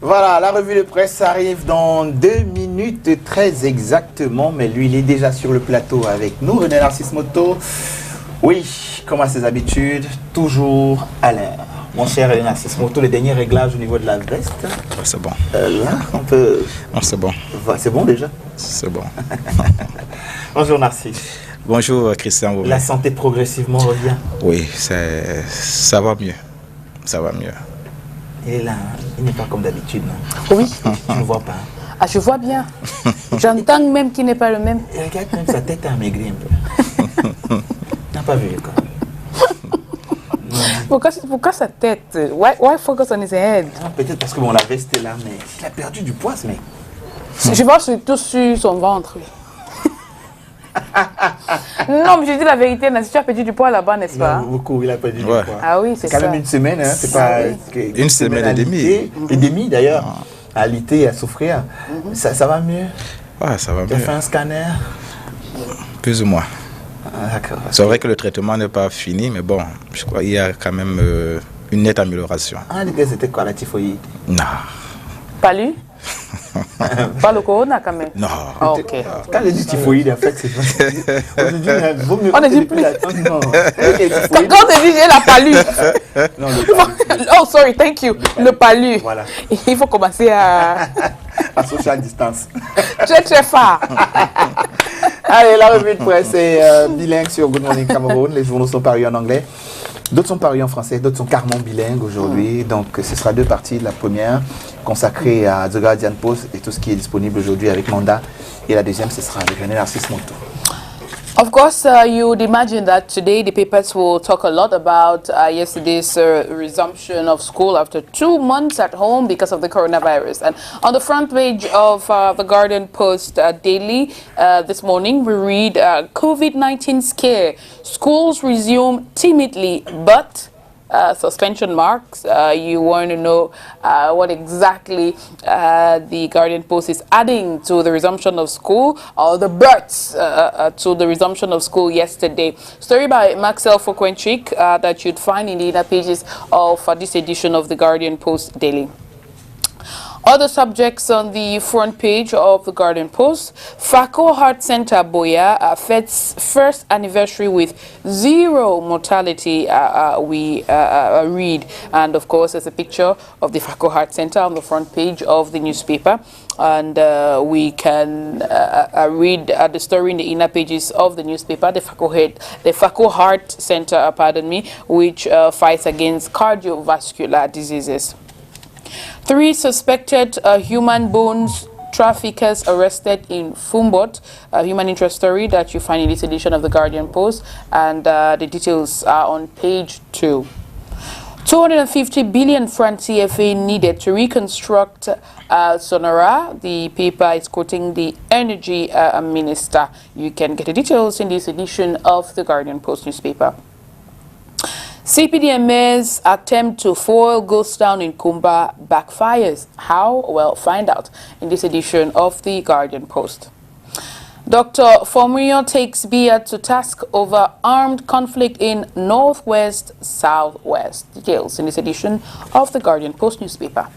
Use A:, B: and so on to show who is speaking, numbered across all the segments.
A: Voilà, la revue de presse arrive dans 2 minutes très exactement, mais lui, il est déjà sur le plateau avec nous. René Narcisse Moto, oui, comme à ses habitudes, toujours à l'heure. Mon cher René Narcisse Moto, les derniers réglages au niveau de la veste.
B: Ouais, c'est bon.
A: Là, on peut...
B: Non, c'est bon.
A: C'est bon déjà?
B: C'est bon.
A: Bonjour Narcisse.
B: Bonjour Christian. Vous
A: La santé progressivement revient?
B: Oui, ça va mieux. Ça va mieux.
A: Il est là, il n'est pas comme d'habitude, non?
C: Oui.
A: Je ne vois pas.
C: Ah, je vois bien. J'entends même qu'il n'est pas le même.
A: Et regarde comme sa tête a amaigri un peu. N'a pas vu quoi.
C: Pourquoi sa tête? Why focus on his head?
A: Peut-être parce que bon, la veste est là, mais il a perdu du poids ce mec.
C: Je vois surtout sur son ventre. Non, mais je dis la vérité, si tu as perdu du poids là-bas, n'est-ce pas?
A: Beaucoup, il a perdu du poids.
C: Ah oui, c'est ça.
A: Quand même une semaine, hein, c'est pas...
B: Une semaine et demie.
A: Et demie d'ailleurs, à alité et à souffrir. Ça va mieux?
B: Ouais, ça va mieux.
A: Tu as fait un scanner?
B: Plus ou moins.
A: D'accord.
B: C'est vrai que le traitement n'est pas fini, mais bon, je crois qu'il y a quand même une nette amélioration.
A: Ah, les gars, c'était quoi la typhoïde?
B: Non.
C: Pas lui? Pas le corona quand même?
B: Non.
C: Ah, ok.
A: Quand je dis typhoïde, en fait, c'est pas... Aujourd'hui, il vaut mieux...
C: On ne dit plus.
A: Non.
C: Quand on te dit j'ai la palu.
A: Non, le palu.
C: Oh, sorry, thank you. Le palu.
A: Voilà.
C: Il faut commencer à
A: social distance.
C: très fort.
A: Allez, la revue de presse est bilingue sur Good Morning Cameroun. Les journaux sont parus en anglais. D'autres sont parus en français, d'autres sont carrément bilingues aujourd'hui. Donc, ce sera 2 parties. La première, consacrée à The Guardian Post et tout ce qui est disponible aujourd'hui avec Mandat. Et la deuxième, ce sera avec René Narcisse Moto.
C: Of course, you would imagine that today the papers will talk a lot about yesterday's resumption of school after 2 months at home because of the coronavirus. And on the front page of the Guardian Post daily this morning, we read COVID-19 scare. Schools resume timidly, but suspension marks. You want to know what exactly the Guardian Post is adding to the resumption of school, or the births to the resumption of school yesterday. Story by Maxwell Fokwenchik that you'd find in the inner pages of this edition of the Guardian Post Daily. Other subjects on the front page of the Guardian Post. FACO Heart Center Boya Fed's first anniversary with 0 mortality, we read. And of course, there's a picture of the FACO Heart Center on the front page of the newspaper. And we can read the story in the inner pages of the newspaper, the FACO Heart Center, which fights against cardiovascular diseases. 3 suspected human bones traffickers arrested in Fumbot, a human interest story that you find in this edition of the Guardian Post, and the details are on page 2. 250 billion franc CFA needed to reconstruct Sonora. The paper is quoting the energy minister. You can get the details in this edition of the Guardian Post newspaper. CPDMA's attempt to foil ghost town in Kumba backfires. How? Well, find out in this edition of the Guardian Post. Dr. Formuyo takes Biya to task over armed conflict in Northwest Southwest. Details in this edition of the Guardian Post newspaper.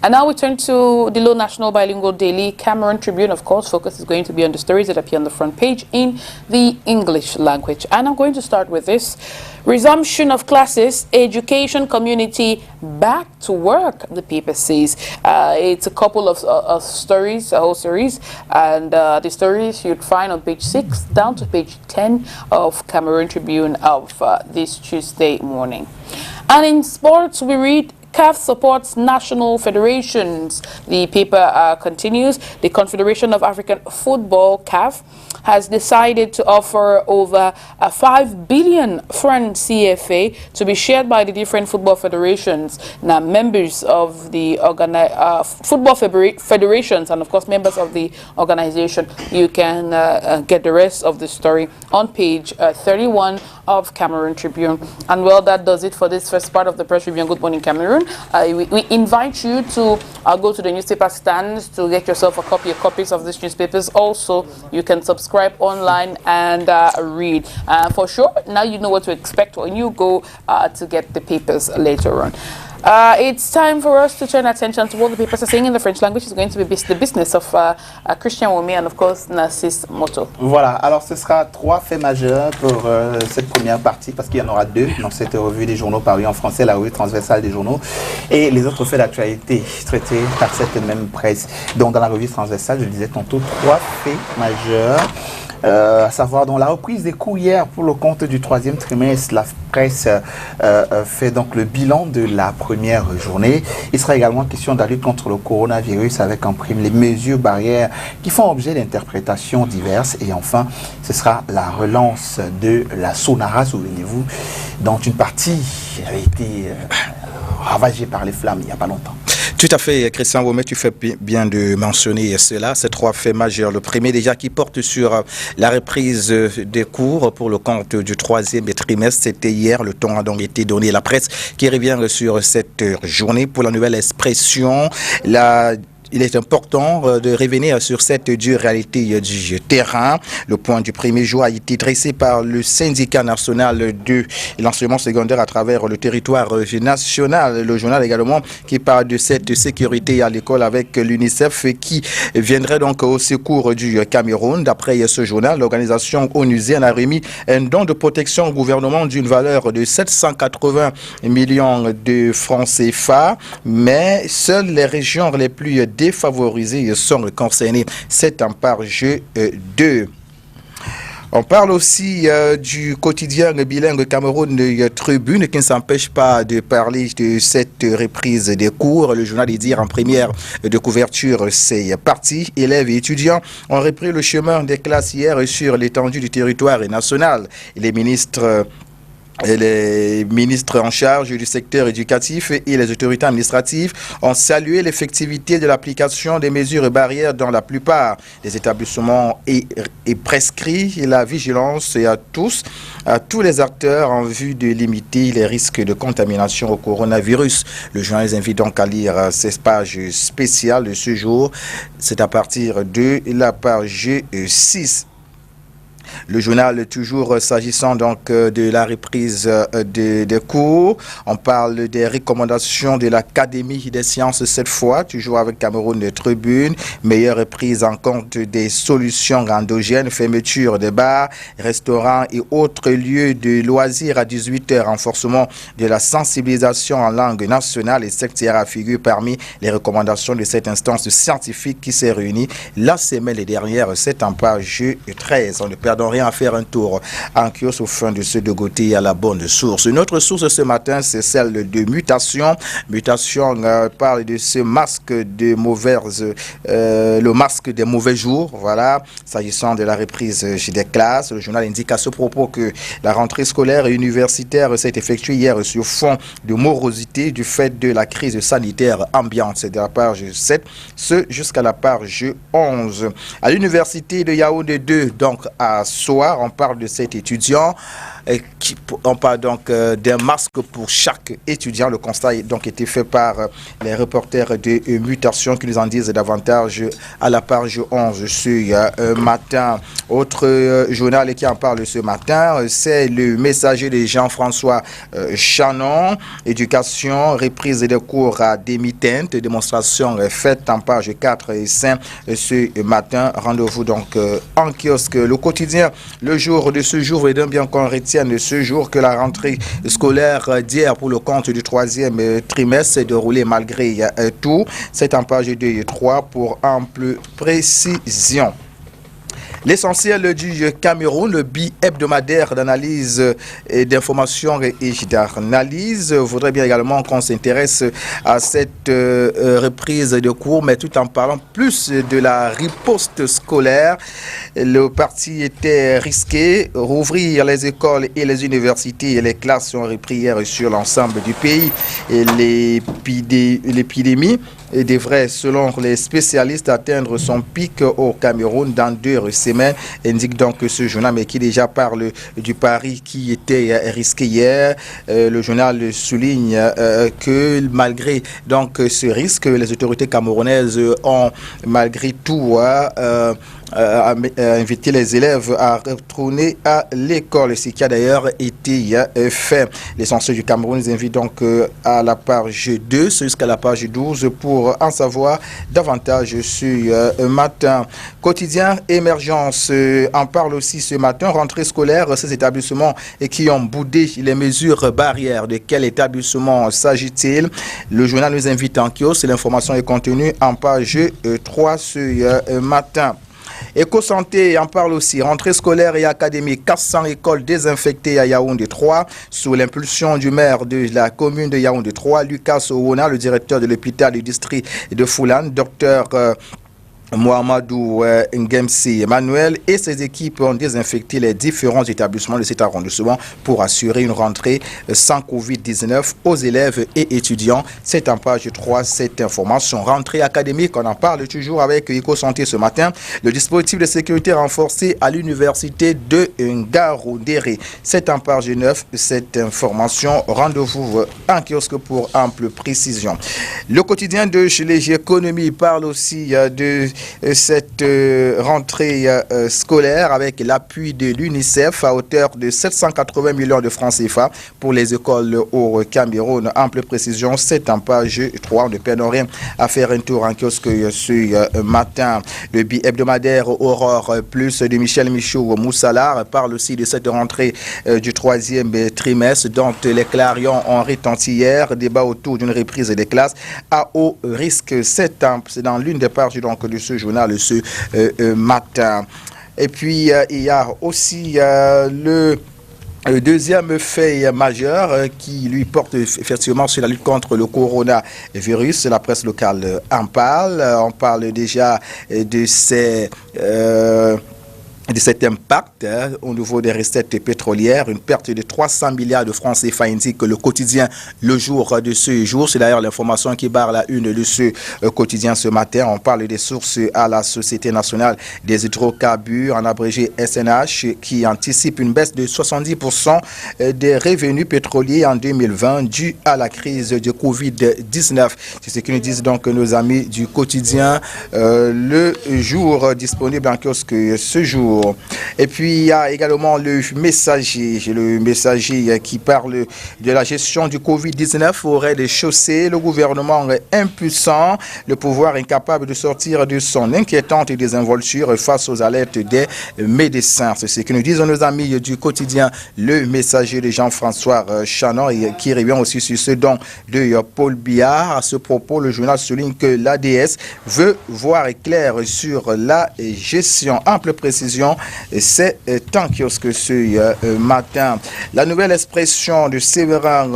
C: And now we turn to the Low National Bilingual Daily Cameroon Tribune. Of course, focus is going to be on the stories that appear on the front page in the English language. And I'm going to start with this. Resumption of classes, education community back to work, the paper says. It's a couple of stories, a whole series. And the stories you'd find on page 6 down to page 10 of Cameroon Tribune of this Tuesday morning. And in sports, we read CAF supports national federations. The paper continues. The Confederation of African Football, CAF, has decided to offer over 5 billion franc CFA to be shared by the different football federations. Now, members of the football federations and, of course, members of the organization. You can get the rest of the story on page 31 of Cameroon Tribune. And, well, that does it for this first part of the Press Review on Good Morning Cameroon. We invite you to go to the newspaper stands to get yourself a copy of copies of these newspapers. Also, you can subscribe online and read. For sure, now you know what to expect when you go to get the papers later on. It's time for us to turn attention to what the papers are saying in the French language. It's going to be the business of Christian Wome and of course Narcisse Moto.
A: Voilà, alors ce sera 3 faits majeurs pour cette première partie parce qu'il y en aura 2 dans cette revue des journaux parus en français, la revue transversale des journaux, et les autres faits d'actualité traités par cette même presse. Donc dans la revue transversale, je disais tantôt 3 faits majeurs. À savoir dans la reprise des cours hier pour le compte du 3e trimestre, la presse fait donc le bilan de la première journée. Il sera également question de la lutte contre le coronavirus avec en prime les mesures barrières qui font objet d'interprétations diverses. Et enfin, ce sera la relance de la Sonara, souvenez-vous, dont une partie avait été ravagée par les flammes il n'y a pas longtemps.
B: Tout à fait, Christian Wome, tu fais bien de mentionner cela. Ces 3 faits majeurs. Le premier déjà qui porte sur la reprise des cours pour le compte du 3e trimestre. C'était hier, le temps a donc été donné à la presse qui revient sur cette journée pour la nouvelle expression. Il est important de revenir sur cette dure réalité du terrain. Le point du premier jour a été dressé par le syndicat national de l'enseignement secondaire à travers le territoire national. Le journal également qui parle de cette sécurité à l'école avec l'UNICEF qui viendrait donc au secours du Cameroun. D'après ce journal, l'organisation onusienne a remis un don de protection au gouvernement d'une valeur de 780 millions de francs CFA, mais seules les régions les plus défavorisés sont concernés. C'est en page 2. On parle aussi du quotidien bilingue Cameroun Tribune qui ne s'empêche pas de parler de cette reprise des cours. Le journal est dit en première de couverture, c'est parti. Élèves et étudiants ont repris le chemin des classes hier sur l'étendue du territoire national. Les ministres en charge du secteur éducatif et les autorités administratives ont salué l'effectivité de l'application des mesures barrières dans la plupart des établissements et prescrit la vigilance à tous les acteurs en vue de limiter les risques de contamination au coronavirus. Le journal les invite donc à lire ces pages spéciales de ce jour. C'est à partir de la page 6. Le journal, toujours s'agissant donc de la reprise des cours, on parle des recommandations de l'Académie des sciences cette fois, toujours avec Cameroun Tribune, meilleure prise en compte des solutions endogènes, fermeture des bars, restaurants et autres lieux de loisirs à 18h, renforcement de la sensibilisation en langue nationale et sectorielle figure parmi les recommandations de cette instance scientifique qui s'est réunie la semaine dernière. C'est en page 13. On ne perd rien à faire un tour en kiosque au fin de ce de Gauthier à la bonne source. Une autre source ce matin, c'est celle de Mutation. Mutation parle de ce masque de le masque des mauvais jours. Voilà, s'agissant de la reprise des classes. Le journal indique à ce propos que la rentrée scolaire et universitaire s'est effectuée hier sur fond de morosité du fait de la crise sanitaire ambiante. C'est de la page 7, ce jusqu'à la page 11. À l'université de Yaoundé 2, donc à Soir, on parle de cet étudiant. On parle donc d'un masque pour chaque étudiant. Le constat a donc été fait par les reporters de Mutation qui nous en disent davantage à la page 11 ce matin. Autre journal qui en parle ce matin, c'est le Messager de Jean-François Chanon. Éducation, reprise des cours à demi-teinte, démonstration faite en page 4 et 5 ce matin. Rendez-vous donc en kiosque. Le quotidien, le jour de ce jour, et bien qu'on retient de ce jour que la rentrée scolaire d'hier pour le compte du 3e trimestre s'est déroulée malgré tout. C'est en page 2 et 3 pour ample précision. L'essentiel du Cameroun, le bi-hebdomadaire d'analyse et d'information et d'analyse, voudrait bien également qu'on s'intéresse à cette reprise de cours, mais tout en parlant plus de la riposte scolaire. Le parti était risqué, rouvrir les écoles et les universités et les classes sont repris hier sur l'ensemble du pays. Et l'épidémie devrait, selon les spécialistes, atteindre son pic au Cameroun dans 2 semaines, indique donc ce journal, mais qui déjà parle du pari qui était risqué hier. Le journal souligne que malgré donc ce risque, les autorités camerounaises ont malgré tout invité les élèves à retourner à l'école, ce qui a d'ailleurs été fait. L'essentiel du Cameroun nous invite donc à la page 2 jusqu'à la page 12 pour en savoir davantage ce matin. Quotidien Émergence en parle aussi ce matin. Rentrée scolaire, ces établissements qui ont boudé les mesures barrières. De quel établissement s'agit-il? Le journal nous invite en kiosque. L'information est contenue en page 3 ce matin. Éco-santé en parle aussi. Rentrée scolaire et académique, 400 écoles désinfectées à Yaoundé 3 sous l'impulsion du maire de la commune de Yaoundé 3, Lucas Owona, le directeur de l'hôpital du district de Foulane, docteur Mohamedou Ngemsi Emmanuel et ses équipes ont désinfecté les différents établissements de cet arrondissement pour assurer une rentrée sans Covid-19 aux élèves et étudiants. C'est en page 3 cette information. Rentrée académique, on en parle toujours avec Éco-Santé ce matin. Le dispositif de sécurité renforcé à l'université de Ngaoundéré. C'est en page 9 cette information. Rendez-vous en kiosque pour ample précision. Le quotidien de Léger Économie parle aussi de cette rentrée scolaire avec l'appui de l'UNICEF à hauteur de 780 millions de francs CFA pour les écoles au Cameroun. Ample précision, c'est en page 3. On ne perd rien à faire un tour en kiosque ce matin. Le bi-hebdomadaire Aurore Plus de Michel Michaud Moussalar parle aussi de cette rentrée du 3e trimestre dont les clarions ont retenti hier. Débat autour d'une reprise des classes à haut risque. C'est dans l'une des pages donc de ce journal ce matin. Et puis il y a aussi le deuxième fait majeur qui lui porte effectivement sur la lutte contre le coronavirus. La presse locale en parle. On parle déjà de cet impact au niveau des recettes pétrolières, une perte de 300 milliards de francs CFA indique le quotidien Le Jour de ce jour. C'est d'ailleurs l'information qui barre la une de ce quotidien ce matin. On parle des sources à la Société nationale des hydrocarbures, en abrégé SNH, qui anticipe une baisse de 70% des revenus pétroliers en 2020 due à la crise de Covid-19. C'est ce que nous disent donc nos amis du quotidien Le Jour, disponible en kiosque ce jour. Et puis il y a également le Messager qui parle de la gestion du Covid-19 au rez-de-chaussée. Le gouvernement est impuissant, le pouvoir incapable de sortir de son inquiétante désinvolture face aux alertes des médecins. C'est ce que nous disent nos amis du quotidien Le Messager de Jean-François Chanon et qui revient aussi sur ce don de Paul Biard. À ce propos, le journal souligne que l'ADS veut voir clair sur la gestion. Ample précision. C'est en kiosque ce matin. La nouvelle expression de Séverin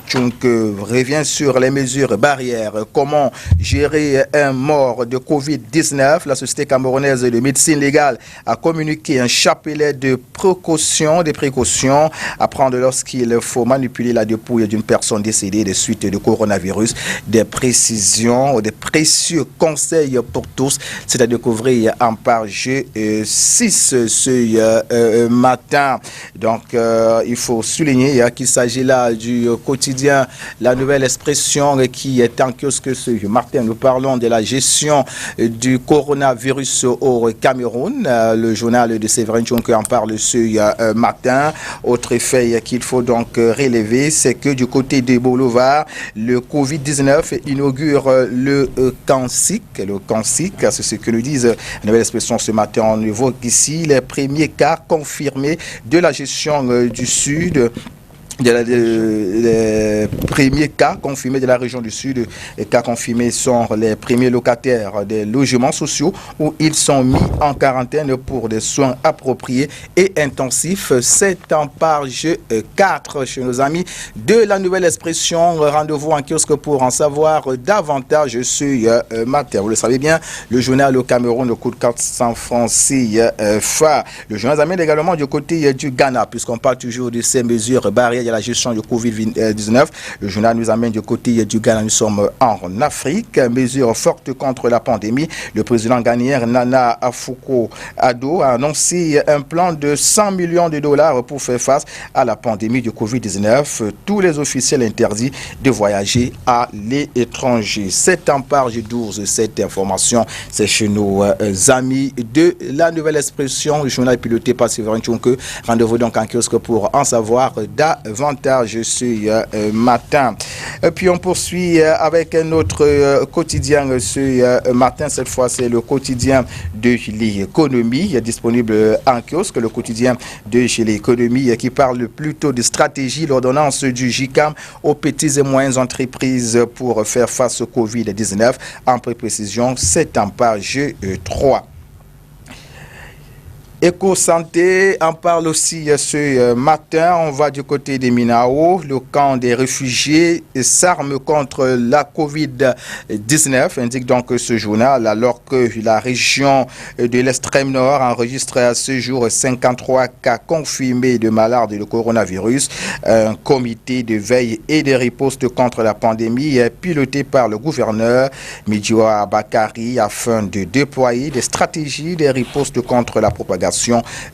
B: Tchunk revient sur les mesures barrières. Comment gérer un mort de Covid-19? La Société camerounaise de médecine légale a communiqué un chapelet de précautions à prendre lorsqu'il faut manipuler la dépouille d'une personne décédée des suites de coronavirus. Des précisions, des précieux conseils pour tous. C'est à découvrir en page 6 ce matin. Donc, il faut souligner qu'il s'agit là du quotidien La Nouvelle Expression qui est en kiosque ce matin. Nous parlons de la gestion du coronavirus au Cameroun. Le journal de Séverin Tchonke en parle ce matin. Autre fait qu'il faut donc relever, c'est que du côté des Boulevards, le Covid-19 inaugure le CANSIC. Le CANSIC, c'est ce que nous disent La Nouvelle Expression ce matin. On évoque ici les premiers cas confirmés de la gestion du Sud. Les premiers cas confirmés de la région du Sud, les cas confirmés sont les premiers locataires des logements sociaux où ils sont mis en quarantaine pour des soins appropriés et intensifs. C'est en page 4 chez nos amis de La Nouvelle Expression. Rendez-vous en kiosque pour en savoir davantage ce matin. Vous le savez bien, le journal au Cameroun, le coup de 400 francs CFA. Le journal amène également du côté du Ghana, puisqu'on parle toujours de ces mesures barrières. et la gestion du Covid-19. Le journal nous amène du côté du Ghana. Nous sommes en Afrique. Mesure forte contre la pandémie. Le président ghanéen Nana Akufo-Addo a annoncé un plan de 100 millions de dollars pour faire face à la pandémie du Covid-19. Tous les officiels interdits de voyager à l'étranger. C'est en page 12 cette information. C'est chez nos amis de la Nouvelle Expression. Le journal est piloté par Séverin Tchonke. Rendez-vous donc en kiosque pour en savoir davantage ce matin. Et puis on poursuit avec un autre quotidien ce matin. Cette fois, c'est le quotidien de l'économie disponible en kiosque. Le quotidien de l'économie qui parle plutôt de stratégie, l'ordonnance du JICAM aux petites et moyennes entreprises pour faire face au Covid-19. En précision, c'est en page 3. Éco-santé en parle aussi ce matin. On va du côté des Minao. Le camp des réfugiés s'arme contre la Covid-19, indique donc ce journal, alors que la région de l'extrême nord enregistre à ce jour 53 cas confirmés de malades de coronavirus. Un comité de veille et de riposte contre la pandémie est piloté par le gouverneur Midjoa Bakari afin de déployer des stratégies de riposte contre la propagation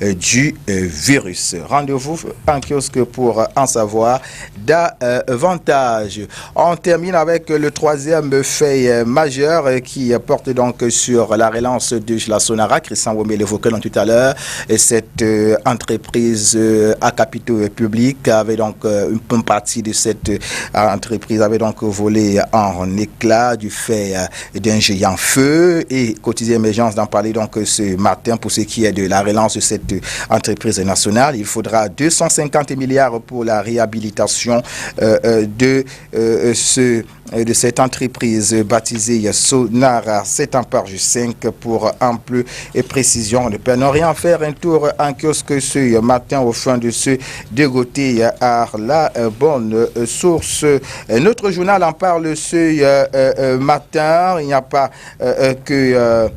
B: du virus. Rendez-vous en kiosque pour en savoir davantage. On termine avec le troisième fait majeur qui porte donc sur la relance de la Sonara. Christian Womé l'évoquait tout à l'heure. Cette entreprise à capitaux publics avait donc une partie de cette entreprise avait donc volé en éclats du fait d'un géant feu, et Quotidien Émergence d'en parler donc ce matin pour ce qui est de la relance de cette entreprise nationale. Il faudra 250 milliards pour la réhabilitation de cette entreprise baptisée Sonara. C'est en page 5 pour ample et précision. Ne perdons rien faire un tour en kiosque ce matin au fin de se dégoter à la bonne source. Notre journal en parle ce matin. Il n'y a pas que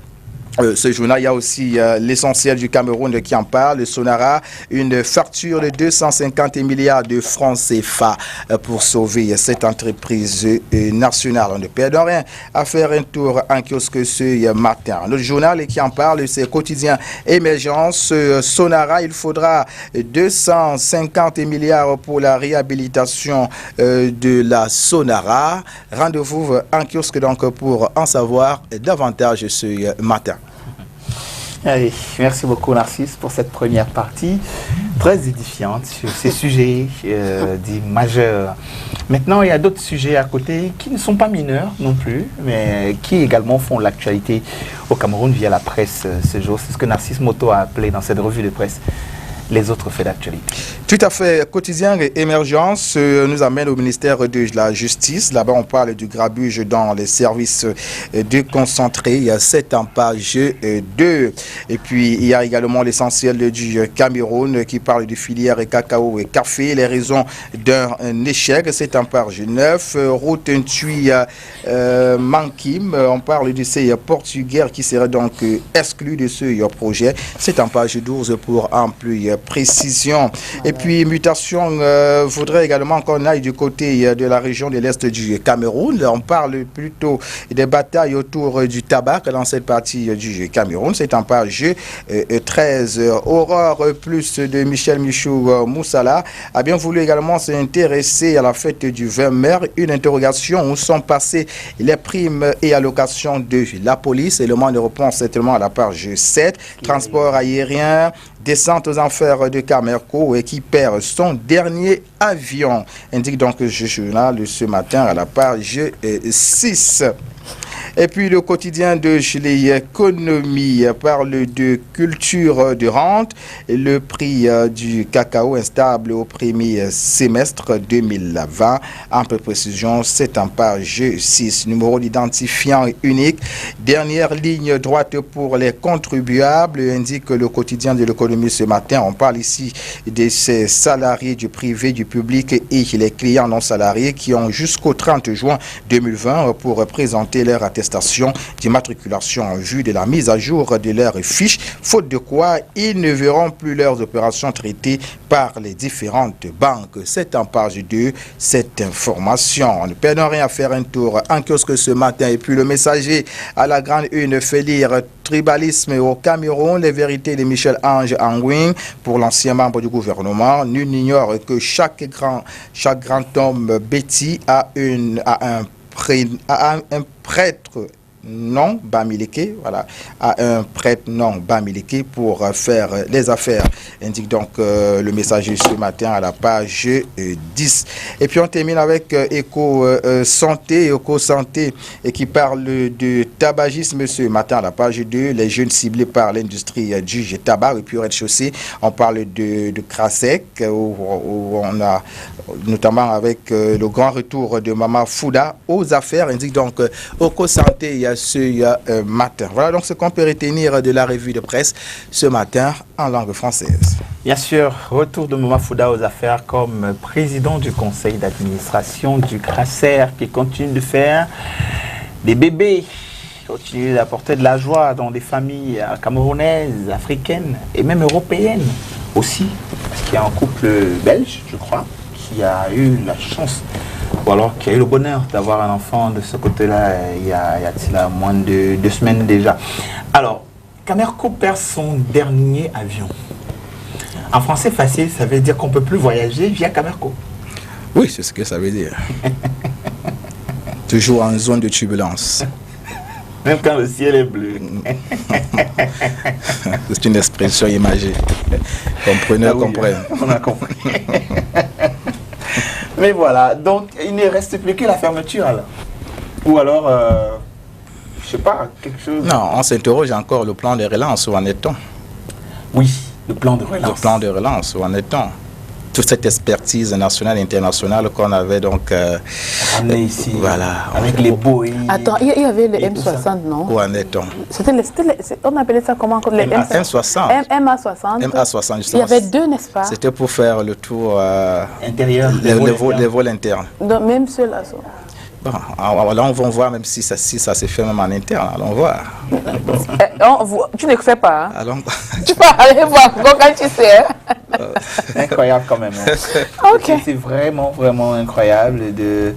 B: ce journal, il y a aussi l'essentiel du Cameroun qui en parle. Le Sonara, une facture de 250 milliards de francs CFA pour sauver cette entreprise nationale. On ne perd rien à faire un tour en kiosque ce matin. Le journal qui en parle, c'est Quotidien Émergence. Sonara, il faudra 250 milliards pour la réhabilitation de la Sonara. Rendez-vous en kiosque donc pour en savoir davantage ce matin.
A: Allez, merci beaucoup Narcisse pour cette première partie très édifiante sur ces sujets dits majeurs. Maintenant, il y a d'autres sujets à côté qui ne sont pas mineurs non plus, mais qui également font l'actualité au Cameroun via la presse ce jour. C'est ce que Narcisse Moto a appelé dans cette revue de presse les autres faits d'actualité.
B: Tout à fait. Quotidien Émergence nous amène au ministère de la Justice. Là-bas, on parle du grabuge dans les services déconcentrés. C'est en page 2. Et puis, il y a également l'essentiel du Cameroun qui parle de filière cacao et café. Les raisons d'un échec, c'est en page 9. Route Ntui Mankim, on parle de ces Portugais qui seraient donc exclus de ce projet. C'est en page 12 pour en plus précision. Et puis, mutation, voudrait également qu'on aille du côté de la région de l'Est du Cameroun. On parle plutôt des batailles autour du tabac dans cette partie du Cameroun. C'est en page 13. Aurore plus de Michel Michou Moussala a bien voulu également s'intéresser à la fête du 20 mai. Une interrogation: où sont passées les primes et allocations de la police? Et le monde répond certainement à la page 7. Transport aérien, descente aux enfers de Camerco et qui perd son dernier avion, indique donc le journal ce matin à la page 6. Et puis le quotidien de l'économie parle de culture de rente. Le prix du cacao instable au premier semestre 2020. En peu précision, c'est en page 6. Numéro d'identifiant unique. Dernière ligne droite pour les contribuables, indique le quotidien de l'économie ce matin. On parle ici de ces salariés du privé, du public et les clients non salariés qui ont jusqu'au 30 juin 2020 pour présenter leur attestation attestation d'immatriculation en vue de la mise à jour de leurs fiches, faute de quoi ils ne verront plus leurs opérations traitées par les différentes banques. C'est en page 2 cette information. Ne perdons rien à faire un tour en kiosque ce matin. Et puis le Messager à la grande une fait lire tribalisme au Cameroun, les vérités de Michel-Ange Anguin. Pour l'ancien membre du gouvernement, nul n'ignore que chaque grand homme bêtis a un prêtre non Bamileke, voilà, à un prêtre non Bamileke pour faire les affaires, indique donc le Messager ce matin à la page 10. Et puis on termine avec Eco Santé et qui parle de tabagisme ce matin à la page 2, les jeunes ciblés par l'industrie du tabac. Et puis au rez-de-chaussée, on parle de Krasek où on a notamment avec le grand retour de Maman Fouda aux affaires, indique donc Eco Santé il y a ce matin. Voilà donc ce qu'on peut retenir de la revue de presse ce matin en langue française.
A: Bien sûr, retour de Maman Fouda aux affaires comme président du conseil d'administration du Crasser qui continue de faire des bébés, continue d'apporter de la joie dans des familles camerounaises, africaines et même européennes aussi, parce qu'il y a un couple belge, je crois, qui a eu la chance ou alors qui a eu le bonheur d'avoir un enfant de ce côté-là il y a moins de 2 semaines déjà. Alors, Camerco perd son dernier avion. En français facile, ça veut dire qu'on ne peut plus voyager via Camerco.
B: Oui, c'est ce que ça veut dire. Toujours en zone de turbulence.
A: Même quand le ciel est bleu.
B: C'est une expression imagée. Comprenez, comprennent.
A: On a compris. Mais voilà, donc il ne reste plus que la fermeture alors. Ou alors, je sais pas, quelque chose.
B: Non, on s'interroge encore le plan de relance, où en est-on?
A: Oui, le plan de relance.
B: Le plan de relance, où en est-on? Toute cette expertise nationale et internationale qu'on avait donc
A: ramené ici,
B: voilà,
A: avec les Boeing.
C: Attends, il y avait le M60, non?
B: Où en est-on?
C: On appelait ça comment? Les
B: M60.
C: MA60.
B: MA60, justement.
C: Il y avait 2, n'est-ce pas?
B: C'était pour faire le tour
A: intérieur,
B: les vols internes.
C: Donc, même ceux-là.
B: Bon, alors on va voir même si ça se fait même en interne. Allons voir.
C: Tu ne sais pas. Hein?
B: Allons.
C: Tu peux aller voir quand tu sais.
A: C'est incroyable quand même. Hein.
C: Okay.
A: C'est vraiment, vraiment incroyable de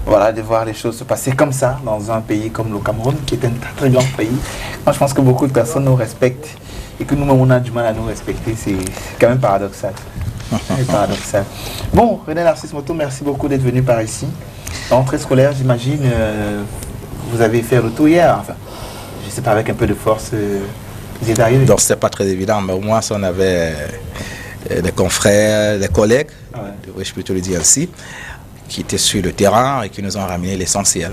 A: voir les choses se passer comme ça dans un pays comme le Cameroun, qui est un très, très grand pays. Moi, je pense que beaucoup de personnes nous respectent et que nous-mêmes, on a du mal à nous respecter. C'est quand même paradoxal. C'est paradoxal. Bon, René Narcisse Moto, merci beaucoup d'être venu par ici. Rentrée scolaire, j'imagine, vous avez fait le tour hier. Enfin, je ne sais pas, avec un peu de force, vous êtes arrivé.
B: Donc, ce n'est pas très évident, mais au moins, si on avait des confrères, des collègues, je peux te le dire ainsi, qui étaient sur le terrain et qui nous ont ramené l'essentiel.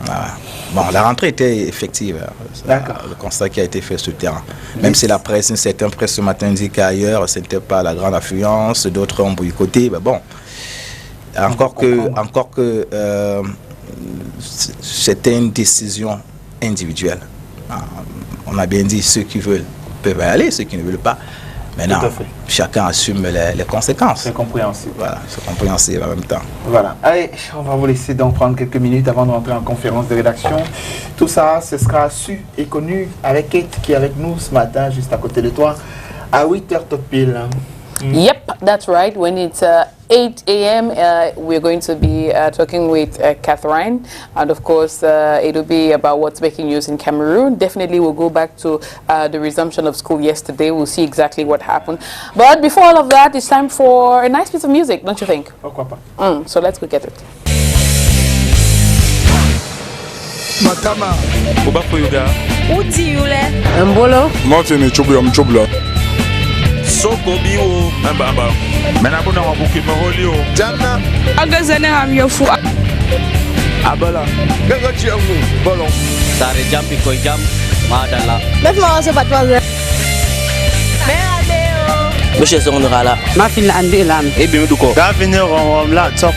B: Voilà. Bon, la rentrée était effective. Le constat qui a été fait sur le terrain. Même si la presse, une certaine presse ce matin dit qu'ailleurs, ce n'était pas la grande affluence, d'autres ont boycotté, mais bon. Encore que c'était une décision individuelle. On a bien dit ceux qui veulent peuvent aller, ceux qui ne veulent pas. Maintenant, chacun assume les conséquences. C'est
A: compréhensible.
B: Voilà, c'est compréhensible en même temps.
A: Voilà. Allez, on va vous laisser donc prendre quelques minutes avant de rentrer en conférence de rédaction. Tout ça, ce sera su et connu avec Kate qui est avec nous ce matin, juste à côté de toi, à 8h tout pile.
C: Yep, that's right. When it's 8 a.m., we're going to be talking with Catherine. And of course, it'll be about what's making news in Cameroon. Definitely we'll go back to the resumption of school yesterday. We'll see exactly what happened. But before all of that, it's time for a nice piece of music, don't you think?
A: Pourquoi pas?
C: So let's go get it.
D: Matama. Oba Koyuga.
E: Uti yule.
C: Mbolo.
D: Martin Chobla.
F: Soko biwo mbamba mena bona wabuki maholio
D: Janna
E: Agazane am yofu
F: abala
D: Ganga chiamu bolon
F: Sare jampi ko jam madala
E: Laisse-moi se patwaze Merde
F: Monsieur Sondra la
E: Ma fin la ande lam
F: e bi duko da venir on la top